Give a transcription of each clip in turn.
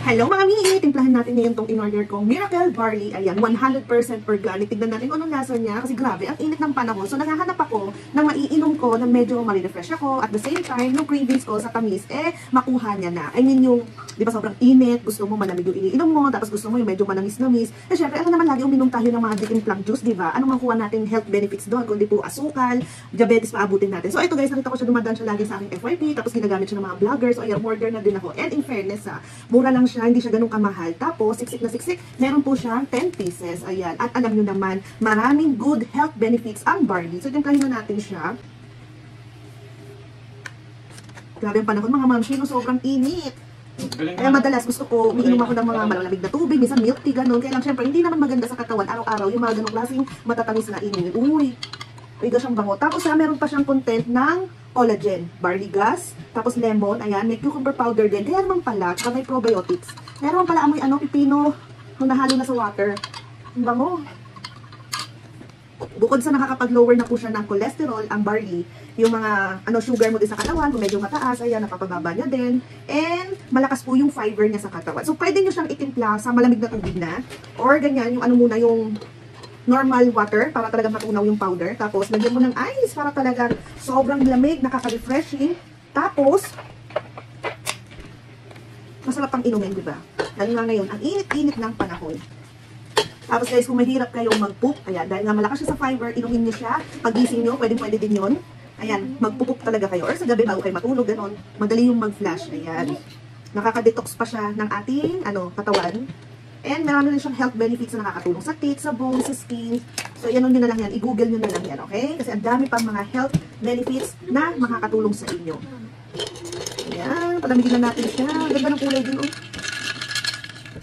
Hello mga mi! Timplahan natin ngayon itong in-order kong Miracle Barley. Ayan, 100% organic. Tignan natin kung anong lasa niya kasi grabe, ang init ng panahon. So naghahanap ako ng maiinom ko na medyo ma-refresh ako. At the same time, yung cravings ko sa tamis, makuha niya na. I mean yung, di ba sobrang init, gusto mo malamig yung iniinom mo, tapos gusto mo yung medyo manamis-namis. Syempre, ano naman lagi uminom tayo ng mga dipping plum juice, di ba? Anong makuha natin health benefits doon? Kundi po asukal, diabetes maabutin natin. So ito guys, nakita ko siya dumadaan siya lagi sa aking FYP, tapos ginagamit siya ng mga vloggers. So ayan, order na din ako. And in fairness mura lang siya, hindi siya ganun kamahal. Tapos, siksik na siksik, meron po siyang 10 pieces. Ayan. At alam nyo naman, maraming good health benefits ang barley. So, timplahin na natin siya. Grabe ang panahon, mga mamshi, no? Sobrang init. Kaya madalas gusto ko, umiinom ako ng mga malalamig na tubig, minsan milk tea, ganun. Kaya lang, syempre, hindi naman maganda sa katawan araw-araw yung mga ganung klaseng matatamis na inumin. Uy, pwede siyang bango. Tapos, meron pa siyang content ng collagen, barley gas, tapos lemon, ayan, may cucumber powder din. Kaya naman pala, tsaka may probiotics. Meron pala amoy pipino, kung nahalo na sa water. Ang bango. Bukod sa nakakapag-lower na po siya ng cholesterol, ang barley, yung mga sugar mo din sa katawan, kung medyo mataas, ayan, napapababa niya din. And malakas po yung fiber niya sa katawan. So, pwede nyo siyang itimpla sa malamig na tubig na. Or ganyan, yung muna yung normal water, para talaga matunaw yung powder. Tapos, lagyan mo ng ice, para talaga sobrang lamig, nakaka-refreshing. Tapos, masarap pang inumin, di ba? Lalo nga ngayon, ang init-init ng panahon. Tapos guys, kung mahirap kayong mag-poop, ayan, dahil nga malakas siya sa fiber, inumin niyo siya. Pag-gising niyo, pwede din yun. Ayan, mag-poop talaga kayo. Or sa gabi, bago kayo matulog, gano'n. Madali yung mag-flash, ayan. Nakaka-detox pa siya ng ating, katawan. And marami rin siyang health benefits na nakakatulong sa teeth, sa bones, sa skin. So, yan nyo na lang yan. I-google nyo na lang yan, okay? Kasi ang dami pang mga health benefits na makakatulong sa inyo. Ayan, palamigin na natin siya. Ganda ng kulay din, oh.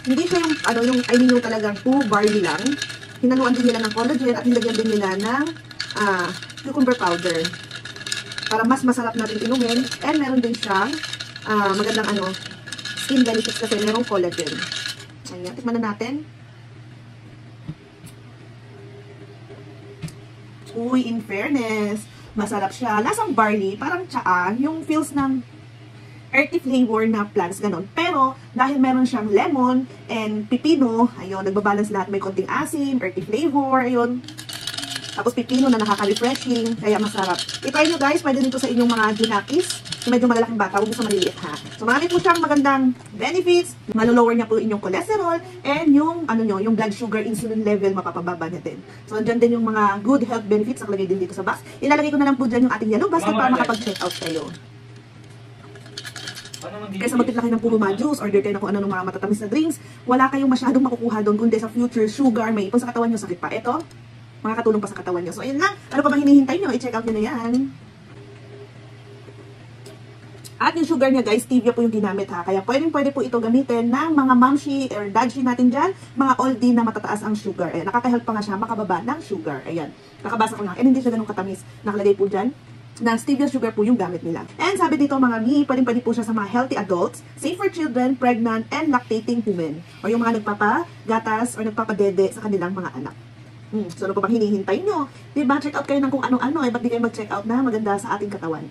Hindi siya yung, yung talagang pure barley lang. Hinaluan din nila ng collagen at nilagyan din nila ng cucumber powder. Para mas masarap natin inumin. And meron din siyang magandang skin benefits kasi merong collagen. Ayan, tikman na natin. Uy, in fairness, masarap siya. Lasang barley, parang tsaa, yung feels ng earthy flavor na plants, ganon. Pero, dahil meron siyang lemon and pipino, ayun, nagbabalance lahat. May konting asim, earthy flavor, ayun. Tapos pipino na nakaka-refreshing, kaya masarap. I-try nyo guys, pwede nito sa inyong mga junakis. Medyo malalaking bata, huwag sa maliliit ha. So, marami po siyang magandang benefits. Malolower niya po inyong cholesterol and yung, yung blood sugar, insulin level, mapapababa niya din. So, andyan din yung mga good health benefits. Nakalagay din dito sa box. Ilalagay ko na lang po dyan yung ating yellow basket para makapag-check out kayo. Kaysa magtipla kayo ng puro juice, order kayo na kung ano ng mga matatamis na drinks, wala kayong masyadong makukuha doon, kundi sa future, sugar, may ipon sa katawan nyo, sakit pa. Ito, makakatulong pa sa katawan nyo. So, ayun lang. Ano pa bang hinihintay nyo? I-check out nyo na yan. At yung sugar niya guys, stevia po yung ginamit ha. Kaya pwede po ito gamitin ng mga momshi or dadshi natin dyan, mga oldie na matataas ang sugar. Ayan, nakaka-help pa nga siya makababa ng sugar. Ayan, nakabasa ko lang. And hindi siya ganun katamis. Nakalagay po dyan na stevia sugar po yung gamit nila. And sabi dito mga mi, pwede po siya sa mga healthy adults, safe for children, pregnant, and lactating women. O yung mga nagpapagatas or nagpapadede sa kanilang mga anak. So ano pa bang hinihintay nyo? Diba? Check out kayo ng kung ano-ano. Ba't di kayo mag-check out na maganda sa ating katawan?